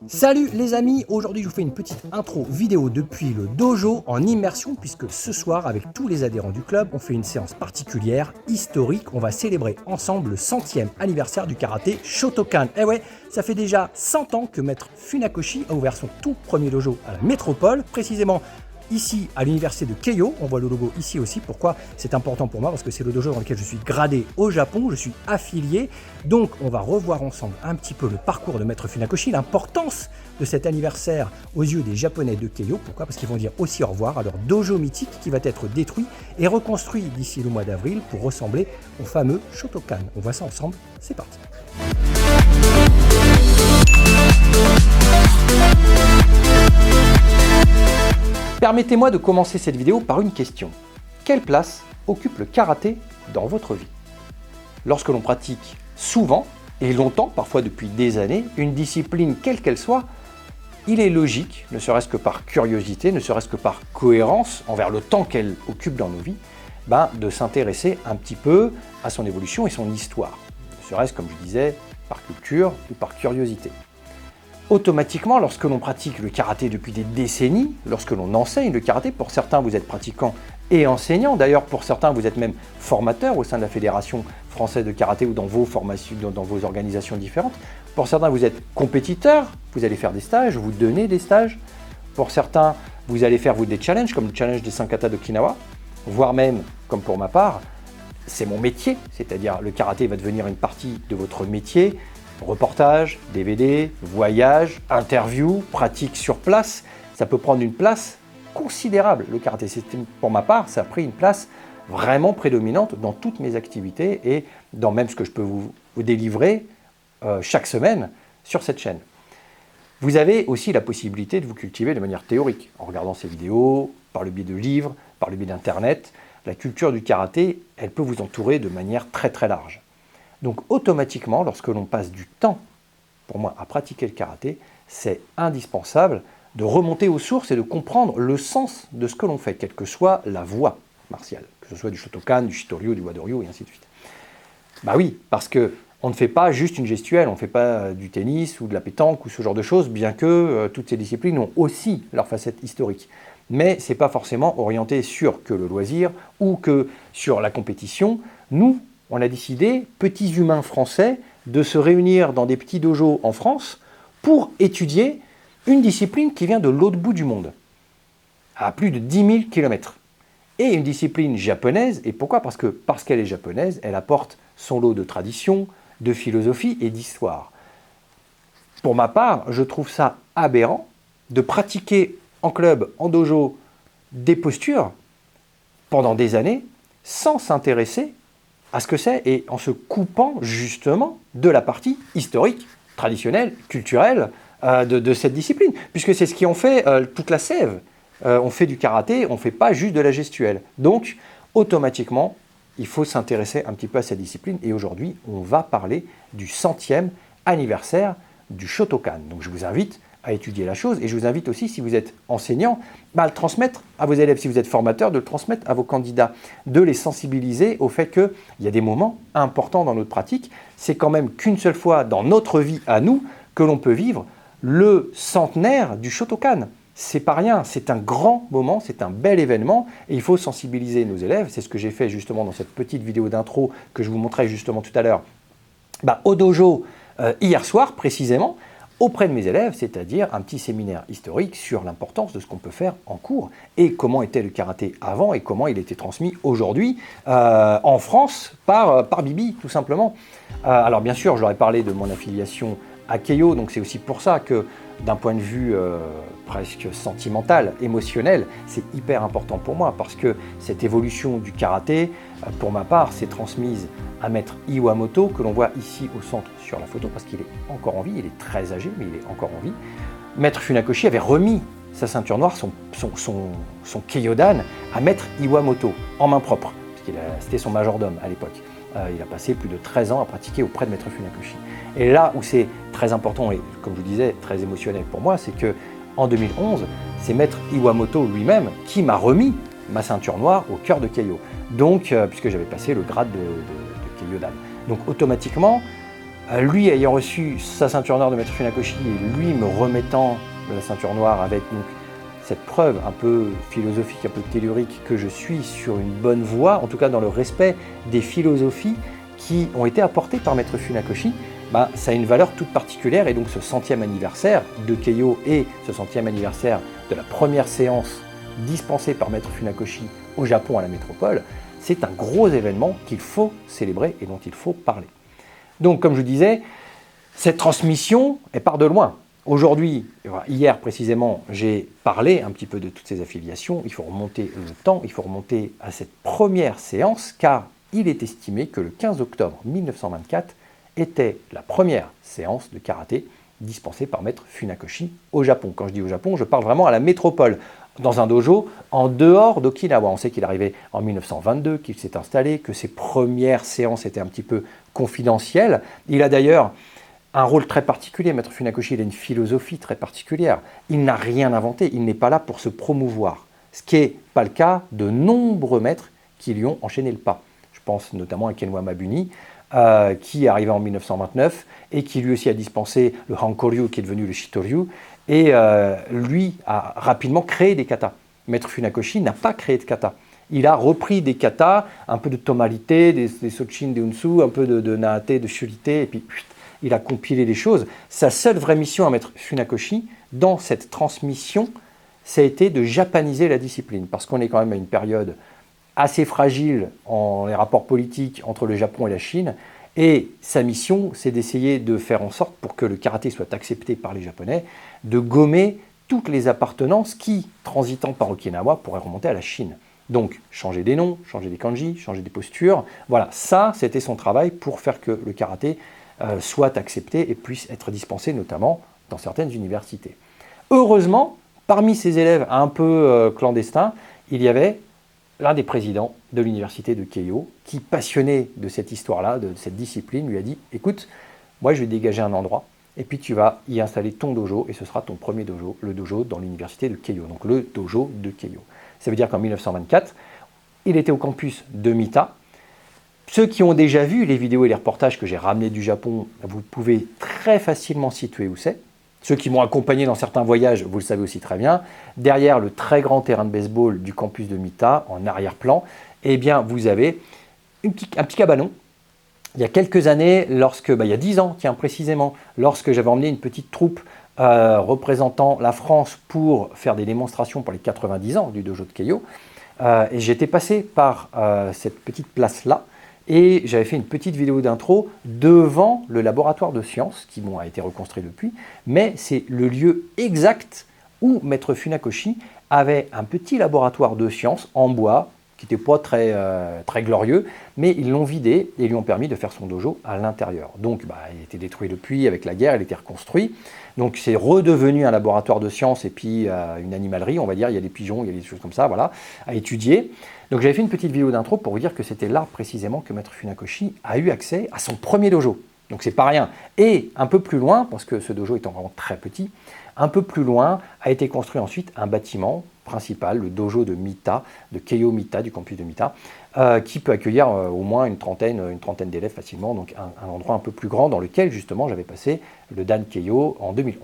Salut les amis, aujourd'hui je vous fais une petite intro vidéo depuis le dojo en immersion puisque ce soir avec tous les adhérents du club on fait une séance particulière, historique, on va célébrer ensemble le 100e anniversaire du karaté Shotokan. Et ouais, ça fait déjà 100 ans que maître Funakoshi a ouvert son tout premier dojo à la métropole, précisément ici à l'université de Keio. On voit le logo ici aussi. Pourquoi c'est important pour moi? Parce que c'est le dojo dans lequel je suis gradé au Japon, je suis affilié. Donc on va revoir ensemble un petit peu le parcours de maître Funakoshi, l'importance de cet anniversaire aux yeux des Japonais de Keio. Pourquoi? Parce qu'ils vont dire aussi au revoir à leur dojo mythique qui va être détruit et reconstruit d'ici le mois d'avril pour ressembler au fameux Shotokan. On voit ça ensemble, c'est parti. Permettez-moi de commencer cette vidéo par une question. Quelle place occupe le karaté dans votre vie? Lorsque l'on pratique souvent et longtemps, parfois depuis des années, une discipline quelle qu'elle soit, il est logique, ne serait-ce que par curiosité, ne serait-ce que par cohérence envers le temps qu'elle occupe dans nos vies, de s'intéresser un petit peu à son évolution et son histoire. Ne serait-ce, comme je disais, par culture ou par curiosité. Automatiquement, lorsque l'on pratique le karaté depuis des décennies, lorsque l'on enseigne le karaté, pour certains vous êtes pratiquant et enseignant, d'ailleurs pour certains vous êtes même formateur au sein de la Fédération française de karaté ou dans vos formations, dans vos organisations différentes. Pour certains vous êtes compétiteur, vous allez faire des stages, vous donnez des stages. Pour certains vous allez faire des challenges comme le challenge des 5 katas d'Okinawa, voire même, comme pour ma part, c'est mon métier, c'est-à-dire le karaté va devenir une partie de votre métier. Reportage, DVD, voyage, interview, pratique sur place, ça peut prendre une place considérable. Le karaté, pour ma part, ça a pris une place vraiment prédominante dans toutes mes activités et dans même ce que je peux vous délivrer chaque semaine sur cette chaîne. Vous avez aussi la possibilité de vous cultiver de manière théorique, en regardant ces vidéos, par le biais de livres, par le biais d'Internet. La culture du karaté, elle peut vous entourer de manière très très large. Donc automatiquement, lorsque l'on passe du temps, pour moi, à pratiquer le karaté, c'est indispensable de remonter aux sources et de comprendre le sens de ce que l'on fait, quelle que soit la voie martiale, que ce soit du Shotokan, du Shitoryu, du Wadoryu, et ainsi de suite. Bah oui, parce qu'on ne fait pas juste une gestuelle, on ne fait pas du tennis ou de la pétanque ou ce genre de choses, bien que toutes ces disciplines ont aussi leur facette historique. Mais ce n'est pas forcément orienté sur que le loisir ou que sur la compétition. Nous, on a décidé, petits humains français, de se réunir dans des petits dojos en France pour étudier une discipline qui vient de l'autre bout du monde, à plus de 10 000 km. Et une discipline japonaise, et pourquoi? Parce qu'elle est japonaise, elle apporte son lot de tradition, de philosophie et d'histoire. Pour ma part, je trouve ça aberrant de pratiquer en club, en dojo, des postures pendant des années sans s'intéresser à ce que c'est et en se coupant justement de la partie historique, traditionnelle, culturelle de cette discipline. Puisque c'est ce qui en fait toute la sève. On fait du karaté, on ne fait pas juste de la gestuelle. Donc, automatiquement, il faut s'intéresser un petit peu à cette discipline. Et aujourd'hui, on va parler du 100e anniversaire du Shotokan. Donc, je vous invite à étudier la chose et je vous invite aussi, si vous êtes enseignant, à le transmettre à vos élèves. Si vous êtes formateur, de le transmettre à vos candidats, de les sensibiliser au fait qu'il y a des moments importants dans notre pratique. C'est quand même qu'une seule fois dans notre vie à nous que l'on peut vivre le centenaire du Shotokan. C'est pas rien, c'est un grand moment, c'est un bel événement et il faut sensibiliser nos élèves. C'est ce que j'ai fait justement dans cette petite vidéo d'intro que je vous montrais justement tout à l'heure au dojo hier soir précisément, auprès de mes élèves, c'est-à-dire un petit séminaire historique sur l'importance de ce qu'on peut faire en cours et comment était le karaté avant et comment il était transmis aujourd'hui en France par Bibi, tout simplement. Alors bien sûr, je leur ai parlé de mon affiliation à Keio, donc c'est aussi pour ça que d'un point de vue presque sentimental, émotionnel, c'est hyper important pour moi parce que cette évolution du karaté, pour ma part, s'est transmise à maître Iwamoto, que l'on voit ici au centre sur la photo, parce qu'il est encore en vie, il est très âgé, mais il est encore en vie. Maître Funakoshi avait remis sa ceinture noire, son Keiyodan, à maître Iwamoto, en main propre, parce que c'était son majordome à l'époque. Il a passé plus de 13 ans à pratiquer auprès de maître Funakoshi. Et là où c'est très important, et comme je vous disais, très émotionnel pour moi, c'est qu'en 2011, c'est maître Iwamoto lui-même qui m'a remis ma ceinture noire au cœur de Keio. Donc, puisque j'avais passé le grade de Keiyodan. Donc automatiquement, Lui ayant reçu sa ceinture noire de Maître Funakoshi et lui me remettant la ceinture noire avec donc cette preuve un peu philosophique, un peu tellurique que je suis sur une bonne voie, en tout cas dans le respect des philosophies qui ont été apportées par Maître Funakoshi, ça a une valeur toute particulière. Et donc ce 100e anniversaire de Keiyo et ce 100e anniversaire de la première séance dispensée par Maître Funakoshi au Japon à la métropole, c'est un gros événement qu'il faut célébrer et dont il faut parler. Donc comme je disais, cette transmission, elle part de loin. Aujourd'hui, hier précisément, j'ai parlé un petit peu de toutes ces affiliations. Il faut remonter le temps, il faut remonter à cette première séance, car il est estimé que le 15 octobre 1924 était la première séance de karaté dispensée par Maître Funakoshi au Japon. Quand je dis au Japon, je parle vraiment à la métropole, dans un dojo en dehors d'Okinawa. On sait qu'il est arrivé en 1922, qu'il s'est installé, que ses premières séances étaient un petit peu confidentielles. Il a d'ailleurs un rôle très particulier, Maître Funakoshi, il a une philosophie très particulière. Il n'a rien inventé, il n'est pas là pour se promouvoir. Ce qui n'est pas le cas de nombreux maîtres qui lui ont enchaîné le pas. Je pense notamment à Kenwa Mabuni, qui est arrivé en 1929 et qui lui aussi a dispensé le Hankoryu qui est devenu le Shitoryu, et lui a rapidement créé des katas. Maître Funakoshi n'a pas créé de kata. Il a repris des katas, un peu de Tomarite, des Sochin, des Unsu, un peu de Naate, de Shurite, et puis il a compilé les choses. Sa seule vraie mission à Maître Funakoshi, dans cette transmission, ça a été de japaniser la discipline, parce qu'on est quand même à une période assez fragile en les rapports politiques entre le Japon et la Chine, et sa mission, c'est d'essayer de faire en sorte, pour que le karaté soit accepté par les Japonais, de gommer toutes les appartenances qui, transitant par Okinawa, pourraient remonter à la Chine. Donc, changer des noms, changer des kanji, changer des postures, voilà, ça, c'était son travail pour faire que le karaté soit accepté et puisse être dispensé, notamment dans certaines universités. Heureusement, parmi ses élèves un peu clandestins, il y avait l'un des présidents de l'université de Keiyo, qui, passionné de cette histoire-là, de cette discipline, lui a dit « Écoute, moi je vais dégager un endroit, et puis tu vas y installer ton dojo, et ce sera ton premier dojo, le dojo dans l'université de Keiyo, donc le dojo de Keiyo. » Ça veut dire qu'en 1924, il était au campus de Mita. Ceux qui ont déjà vu les vidéos et les reportages que j'ai ramenés du Japon, vous pouvez très facilement situer où c'est. Ceux qui m'ont accompagné dans certains voyages, vous le savez aussi très bien, derrière le très grand terrain de baseball du campus de Mita, en arrière-plan, eh bien, vous avez un petit cabanon. Il y a quelques années, il y a 10 ans, tiens, précisément, lorsque j'avais emmené une petite troupe représentant la France pour faire des démonstrations pour les 90 ans du dojo de Keiyo, et j'étais passé par cette petite place-là, et j'avais fait une petite vidéo d'intro devant le laboratoire de sciences, qui a été reconstruit depuis, mais c'est le lieu exact où Maître Funakoshi avait un petit laboratoire de sciences en bois, qui n'était pas très glorieux, mais ils l'ont vidé et lui ont permis de faire son dojo à l'intérieur. Donc il a été détruit depuis, avec la guerre, il a été reconstruit. Donc c'est redevenu un laboratoire de sciences et puis une animalerie, on va dire, il y a des pigeons, il y a des choses comme ça, voilà, à étudier. Donc j'avais fait une petite vidéo d'intro pour vous dire que c'était là précisément que Maître Funakoshi a eu accès à son premier dojo. Donc c'est pas rien. Et un peu plus loin, parce que ce dojo étant vraiment très petit, un peu plus loin a été construit ensuite un bâtiment principal, le dojo de Mita, de Keiyo Mita, du campus de Mita, qui peut accueillir au moins une trentaine d'élèves facilement, donc un endroit un peu plus grand dans lequel justement j'avais passé le Dan Keiyo en 2011.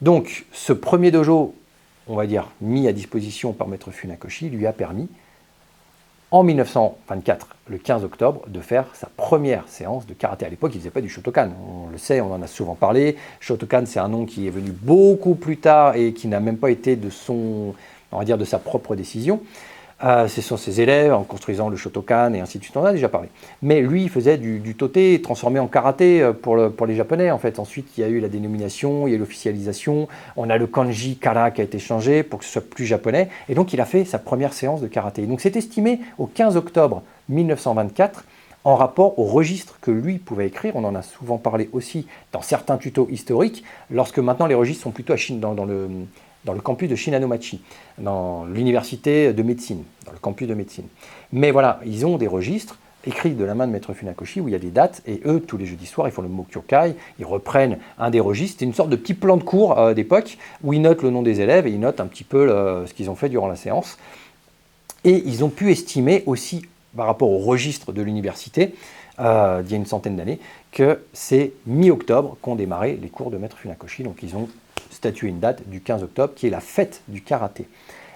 Donc ce premier dojo, on va dire, mis à disposition par Maître Funakoshi, lui a permis, en 1924, le 15 octobre, de faire sa première séance de karaté. À l'époque, il ne faisait pas du Shotokan, on le sait, on en a souvent parlé. Shotokan, c'est un nom qui est venu beaucoup plus tard et qui n'a même pas été de sa propre décision. Ce sont ses élèves en construisant le Shotokan et ainsi de suite, on en a déjà parlé. Mais lui, il faisait du toté transformé en karaté pour les Japonais. En fait, ensuite, il y a eu la dénomination, il y a eu l'officialisation. On a le kanji kara qui a été changé pour que ce soit plus japonais. Et donc, il a fait sa première séance de karaté. Donc, c'est estimé au 15 octobre 1924 en rapport au registre que lui pouvait écrire. On en a souvent parlé aussi dans certains tutos historiques, lorsque maintenant les registres sont plutôt à Chine, dans le campus de Shinanomachi, dans l'université de médecine, dans le campus de médecine. Mais voilà, ils ont des registres écrits de la main de Maître Funakoshi où il y a des dates, et eux, tous les jeudis soirs, ils font le Mokyokai, ils reprennent un des registres, c'est une sorte de petit plan de cours d'époque où ils notent le nom des élèves et ils notent un petit peu ce qu'ils ont fait durant la séance. Et ils ont pu estimer aussi, par rapport au registre de l'université, d'il y a une centaine d'années, que c'est mi-octobre qu'ont démarré les cours de maître Funakoshi. Donc ils ont statué une date du 15 octobre qui est la fête du karaté.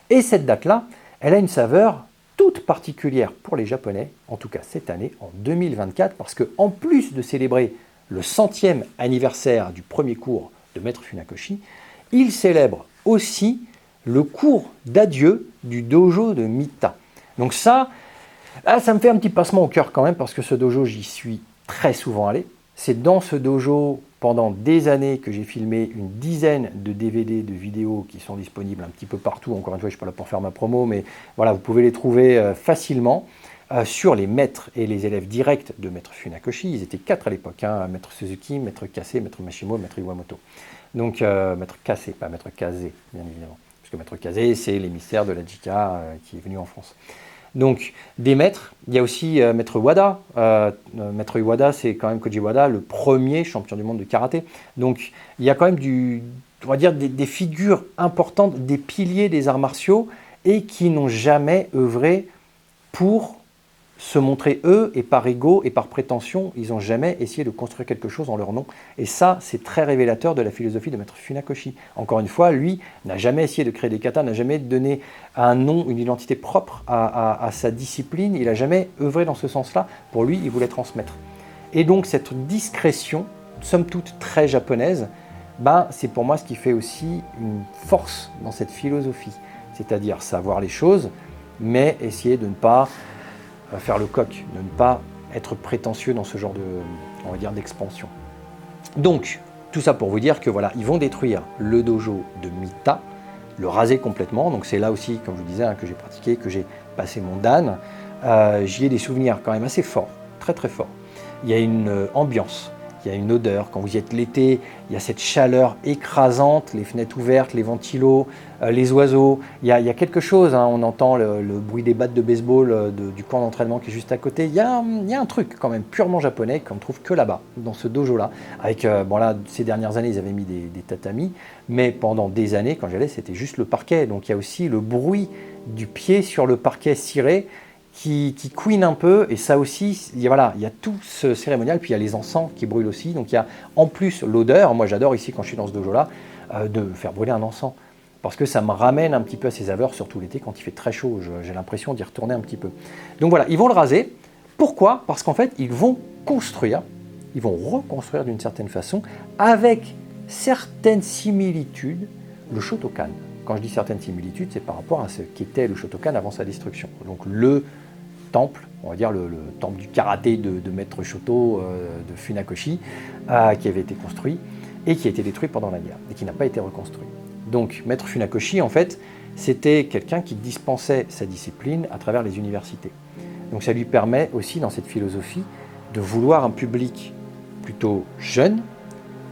Et cette date-là, elle a une saveur toute particulière pour les Japonais, en tout cas cette année, en 2024, parce qu'en plus de célébrer le 100e anniversaire du premier cours de maître Funakoshi, ils célèbrent aussi le cours d'adieu du dojo de Mita. Donc ça me fait un petit passement au cœur quand même, parce que ce dojo, j'y suis très souvent allé. C'est dans ce dojo, pendant des années, que j'ai filmé une dizaine de DVD, de vidéos qui sont disponibles un petit peu partout. Encore une fois, je ne suis pas là pour faire ma promo, mais voilà, vous pouvez les trouver facilement sur les maîtres et les élèves directs de maître Funakoshi. Ils étaient 4 à l'époque, hein, maître Suzuki, maître Kase, maître Mashimo, maître Iwamoto. Donc maître Kase, pas maître Kase, bien évidemment. Parce que maître Kase, c'est l'émissaire de la JICA qui est venu en France. Donc, des maîtres, il y a aussi maître Wada. Maître Iwada, c'est quand même Koji Wada, le premier champion du monde de karaté. Donc, il y a quand même on va dire des figures importantes, des piliers des arts martiaux, et qui n'ont jamais œuvré pour se montrer eux, et par ego et par prétention, ils n'ont jamais essayé de construire quelque chose en leur nom. Et ça, c'est très révélateur de la philosophie de maître Funakoshi. Encore une fois, lui n'a jamais essayé de créer des katas, n'a jamais donné un nom, une identité propre à sa discipline. Il n'a jamais œuvré dans ce sens-là. Pour lui, il voulait transmettre. Et donc, cette discrétion, somme toute très japonaise, c'est pour moi ce qui fait aussi une force dans cette philosophie. C'est-à-dire savoir les choses, mais essayer de ne pas faire le coq, de ne pas être prétentieux dans ce genre on va dire, d'expansion. Donc, tout ça pour vous dire que voilà, ils vont détruire le dojo de Mita, le raser complètement. Donc c'est là aussi, comme je vous disais, que j'ai pratiqué, que j'ai passé mon dan. J'y ai des souvenirs quand même assez forts, très très forts. Il y a une ambiance, il y a une odeur. Quand vous y êtes l'été, il y a cette chaleur écrasante, les fenêtres ouvertes, les ventilos, les oiseaux. Il y a quelque chose, hein, on entend le bruit des battes de baseball du camp d'entraînement qui est juste à côté. Il y a un truc quand même purement japonais qu'on ne trouve que là-bas, dans ce dojo-là. Avec, là, ces dernières années, ils avaient mis des tatamis, mais pendant des années, quand j'allais, c'était juste le parquet. Donc il y a aussi le bruit du pied sur le parquet ciré, qui couine un peu, et ça aussi, il y a tout ce cérémonial, puis il y a les encens qui brûlent aussi, donc il y a en plus l'odeur. Moi j'adore ici quand je suis dans ce dojo-là, de faire brûler un encens, parce que ça me ramène un petit peu à ces saveurs, surtout l'été quand il fait très chaud, j'ai l'impression d'y retourner un petit peu. Donc voilà, ils vont le raser. Pourquoi? Parce qu'en fait, ils vont reconstruire d'une certaine façon, avec certaines similitudes, le Shotokan. Quand je dis certaines similitudes, c'est par rapport à ce qu'était le Shotokan avant sa destruction. Donc le temple, on va dire le temple du karaté de maître Shoto de Funakoshi, qui avait été construit et qui a été détruit pendant la guerre et qui n'a pas été reconstruit. Donc maître Funakoshi, en fait, c'était quelqu'un qui dispensait sa discipline à travers les universités. Donc ça lui permet aussi, dans cette philosophie, de vouloir un public plutôt jeune,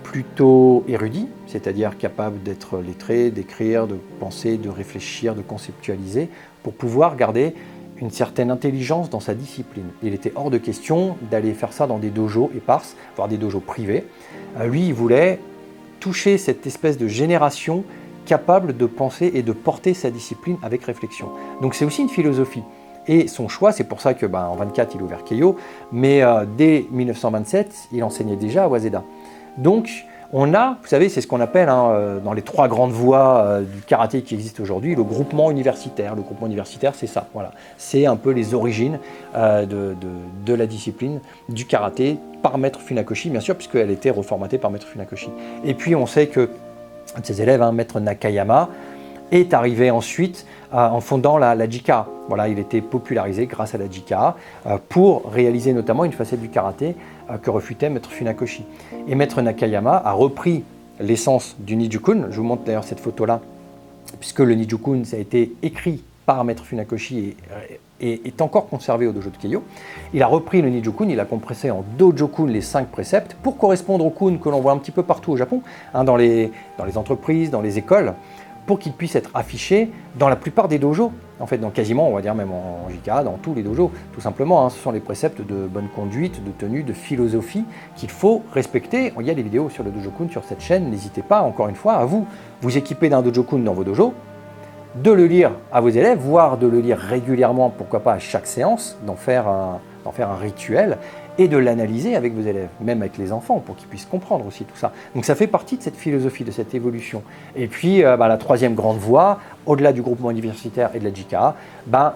plutôt érudit, c'est-à-dire capable d'être lettré, d'écrire, de penser, de réfléchir, de conceptualiser, pour pouvoir garder une certaine intelligence dans sa discipline. Il était hors de question d'aller faire ça dans des dojos éparses, voire des dojos privés. Lui, il voulait toucher cette espèce de génération capable de penser et de porter sa discipline avec réflexion. Donc c'est aussi une philosophie. Et son choix, c'est pour ça que en 24, il a ouvert Keio, mais dès 1927, il enseignait déjà à Waseda. Donc, on a, vous savez, c'est ce qu'on appelle dans les 3 grandes voies du karaté qui existent aujourd'hui, le groupement universitaire. Le groupement universitaire, c'est ça, voilà. C'est un peu les origines de la discipline du karaté par maître Funakoshi, bien sûr, puisqu'elle était reformatée par maître Funakoshi. Et puis, on sait que un de ses élèves, maître Nakayama, est arrivé ensuite en fondant la JICA. Voilà, il était popularisé grâce à la JICA pour réaliser notamment une facette du karaté que refutait maître Funakoshi. Et maître Nakayama a repris l'essence du Nijukun. Je vous montre d'ailleurs cette photo-là, puisque le Nijukun, ça a été écrit par maître Funakoshi et est encore conservé au dojo de Keio. Il a repris le Nijukun, il a compressé en Dojokun les 5 préceptes pour correspondre au kun que l'on voit un petit peu partout au Japon, dans les entreprises, dans les écoles, pour qu'il puisse être affiché dans la plupart des dojos, en fait, dans quasiment, on va dire même en JICA, dans tous les dojos, tout simplement. Ce sont les préceptes de bonne conduite, de tenue, de philosophie qu'il faut respecter. Il y a des vidéos sur le Dojokun sur cette chaîne, n'hésitez pas, encore une fois, à vous équiper d'un Dojokun dans vos dojos, de le lire à vos élèves, voire de le lire régulièrement, pourquoi pas à chaque séance, d'en faire un rituel, et de l'analyser avec vos élèves, même avec les enfants, pour qu'ils puissent comprendre aussi tout ça. Donc ça fait partie de cette philosophie, de cette évolution. Et puis la troisième grande voie, au-delà du groupement universitaire et de la JICA,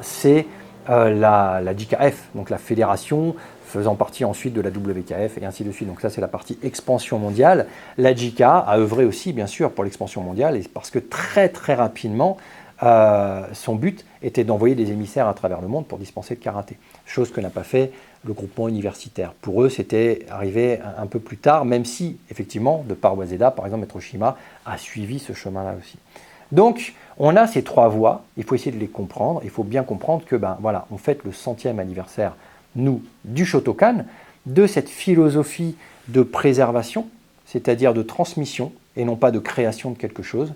c'est la JICAF, donc la fédération faisant partie ensuite de la WKF et ainsi de suite. Donc ça, c'est la partie expansion mondiale. La JICA a œuvré aussi, bien sûr, pour l'expansion mondiale, et parce que très très rapidement, son but était d'envoyer des émissaires à travers le monde pour dispenser le karaté, chose que n'a pas fait le groupement universitaire. Pour eux, c'était arrivé un peu plus tard, même si, effectivement, de par Waseda, par exemple, Maître Shima a suivi ce chemin-là aussi. Donc, on a ces trois voies, il faut essayer de les comprendre, il faut bien comprendre que, voilà, on fête le 100e anniversaire, nous, du Shotokan, de cette philosophie de préservation, c'est-à-dire de transmission, et non pas de création de quelque chose.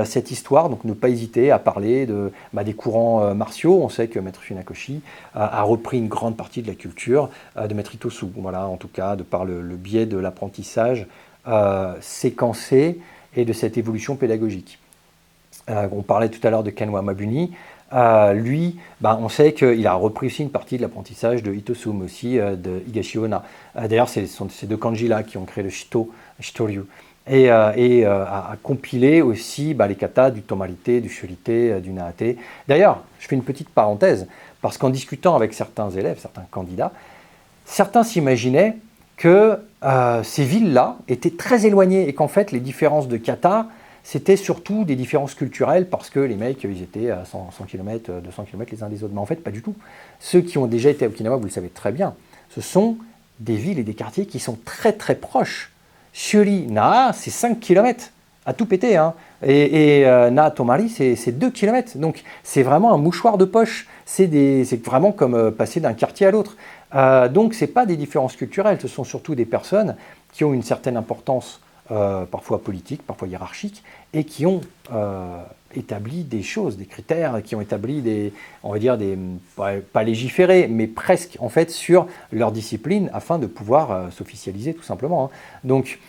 Cette histoire, donc ne pas hésiter à parler des courants martiaux. On sait que Maître Funakoshi a repris une grande partie de la culture de Maître Itosu, voilà, en tout cas de par le biais de l'apprentissage séquencé et de cette évolution pédagogique. On parlait tout à l'heure de Kanwa Mabuni. Lui, on sait qu'il a repris aussi une partie de l'apprentissage de Itosu, mais aussi de Higashi Onna. D'ailleurs, ce sont ces deux kanji-là qui ont créé le Shitoryu. Et a compilé aussi les katas du Tomarite, du Shurite, du Naate. D'ailleurs, je fais une petite parenthèse, parce qu'en discutant avec certains élèves, certains candidats, certains s'imaginaient que ces villes-là étaient très éloignées et qu'en fait, les différences de kata, c'était surtout des différences culturelles parce que les mecs, ils étaient à 100 km, 200 km les uns des autres. Mais en fait, pas du tout. Ceux qui ont déjà été à Okinawa, vous le savez très bien, ce sont des villes et des quartiers qui sont très très proches. Shuri, Naa, c'est 5 km, à tout péter. Hein. Et Naa Tomari, c'est 2 km. Donc c'est vraiment un mouchoir de poche. C'est vraiment comme passer d'un quartier à l'autre. Donc ce n'est pas des différences culturelles, ce sont surtout des personnes qui ont une certaine importance, parfois politique, parfois hiérarchique, et qui ont établi des choses, des critères, qui ont établi pas légiféré, mais presque en fait sur leur discipline afin de pouvoir s'officialiser tout simplement. Hein. Donc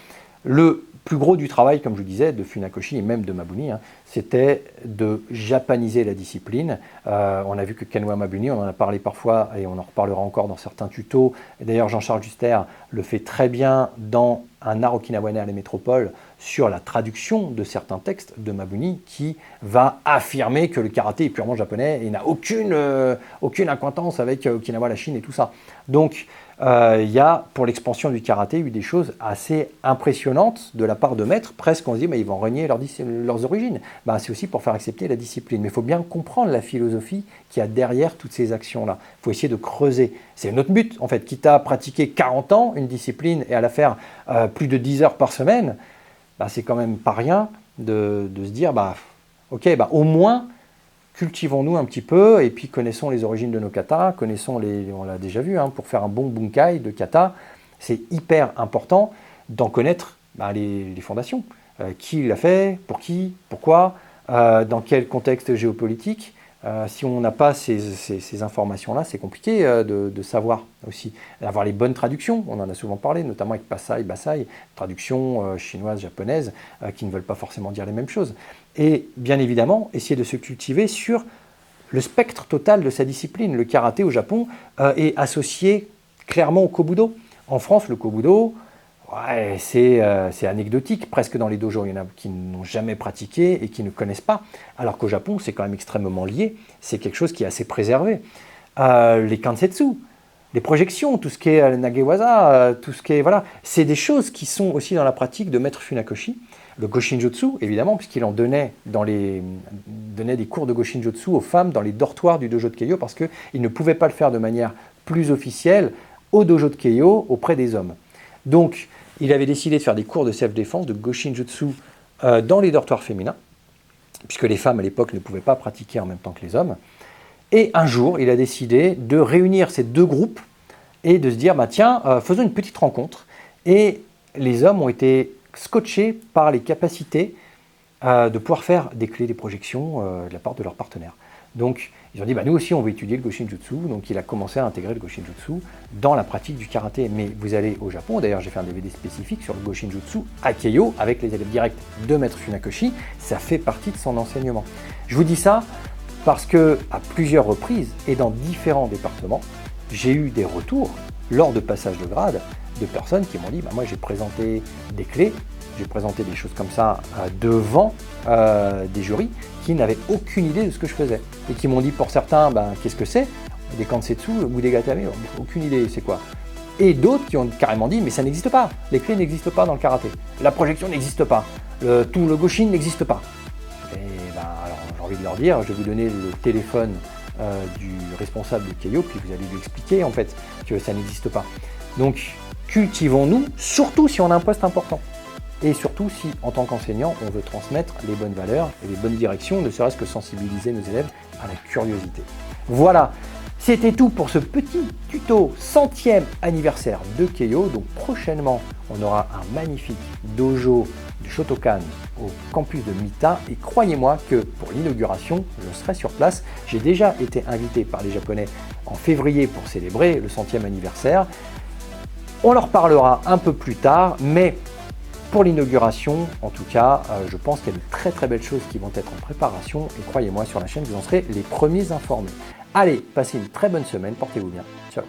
le plus gros du travail, comme je vous disais, de Funakoshi et même de Mabuni, c'était de japaniser la discipline. On a vu que Kanwa Mabuni, on en a parlé parfois et on en reparlera encore dans certains tutos. D'ailleurs, Jean-Charles Juster le fait très bien dans un art okinawanais à la métropole sur la traduction de certains textes de Mabuni qui va affirmer que le karaté est purement japonais et n'a aucune acquaintance avec Okinawa, la Chine et tout ça. Donc, il y a, pour l'expansion du karaté, eu des choses assez impressionnantes de la part de maîtres. Presque, on se dit, ils vont renier leurs origines. C'est aussi pour faire accepter la discipline. Mais il faut bien comprendre la philosophie qu'il y a derrière toutes ces actions-là. Il faut essayer de creuser. C'est notre but, en fait. Quitte à pratiquer 40 ans une discipline et à la faire plus de 10 heures par semaine, c'est quand même pas rien de se dire, ok, au moins, cultivons-nous un petit peu et puis connaissons les origines de nos katas, on l'a déjà vu, pour faire un bon bunkai de kata, c'est hyper important d'en connaître les fondations. Qui l'a fait, pour qui, pourquoi, dans quel contexte géopolitique. Si on n'a pas ces informations-là, c'est compliqué de savoir aussi. Avoir les bonnes traductions, on en a souvent parlé, notamment avec Passai, Basai, traductions chinoises, japonaises, qui ne veulent pas forcément dire les mêmes choses. Et bien évidemment, essayer de se cultiver sur le spectre total de sa discipline. Le karaté au Japon est associé clairement au kobudo. En France, le kobudo, c'est anecdotique, presque dans les dojos. Il y en a qui n'ont jamais pratiqué et qui ne connaissent pas. Alors qu'au Japon, c'est quand même extrêmement lié. C'est quelque chose qui est assez préservé. Les kansetsu, les projections, tout ce qui est nagewaza, tout ce qui est... Voilà, c'est des choses qui sont aussi dans la pratique de Maître Funakoshi. Le Goshinjutsu, évidemment, puisqu'il en donnait des cours de Goshinjutsu aux femmes dans les dortoirs du dojo de Keiyo, parce qu'il ne pouvait pas le faire de manière plus officielle au dojo de Keiyo auprès des hommes. Donc, il avait décidé de faire des cours de self-défense, de Goshinjutsu, dans les dortoirs féminins, puisque les femmes à l'époque ne pouvaient pas pratiquer en même temps que les hommes. Et un jour, il a décidé de réunir ces deux groupes et de se dire, faisons une petite rencontre. Et les hommes ont été scotchés par les capacités de pouvoir faire des clés, des projections de la part de leurs partenaires. Donc, ils ont dit, nous aussi, on veut étudier le Goshinjutsu. Donc, il a commencé à intégrer le Goshinjutsu dans la pratique du karaté. Mais vous allez au Japon, d'ailleurs, j'ai fait un DVD spécifique sur le Goshinjutsu à Keiyo, avec les élèves directs de Maître Funakoshi. Ça fait partie de son enseignement. Je vous dis ça parce que, à plusieurs reprises et dans différents départements, j'ai eu des retours lors de passage de grade, de personnes qui m'ont dit moi j'ai présenté des clés, j'ai présenté des choses comme ça devant des jurys qui n'avaient aucune idée de ce que je faisais et qui m'ont dit pour certains qu'est-ce que c'est, des kansetsu ou des gatame, aucune idée c'est quoi. Et d'autres qui ont carrément dit mais ça n'existe pas, les clés n'existent pas dans le karaté, la projection n'existe pas, le goshin n'existe pas. Et alors j'ai envie de leur dire, je vais vous donner le téléphone du responsable de Keio, puis vous allez lui expliquer en fait que ça n'existe pas. Donc cultivons-nous, surtout si on a un poste important. Et surtout si, en tant qu'enseignant, on veut transmettre les bonnes valeurs et les bonnes directions, ne serait-ce que sensibiliser nos élèves à la curiosité. Voilà, c'était tout pour ce petit tuto 100e anniversaire de Keio. Donc prochainement, on aura un magnifique dojo du Shotokan au campus de Mita. Et croyez-moi que pour l'inauguration, je serai sur place. J'ai déjà été invité par les Japonais en février pour célébrer le 100e anniversaire. On leur parlera un peu plus tard, mais pour l'inauguration, en tout cas, je pense qu'il y a de très très belles choses qui vont être en préparation et croyez-moi, sur la chaîne, vous en serez les premiers informés. Allez, passez une très bonne semaine, portez-vous bien. Ciao.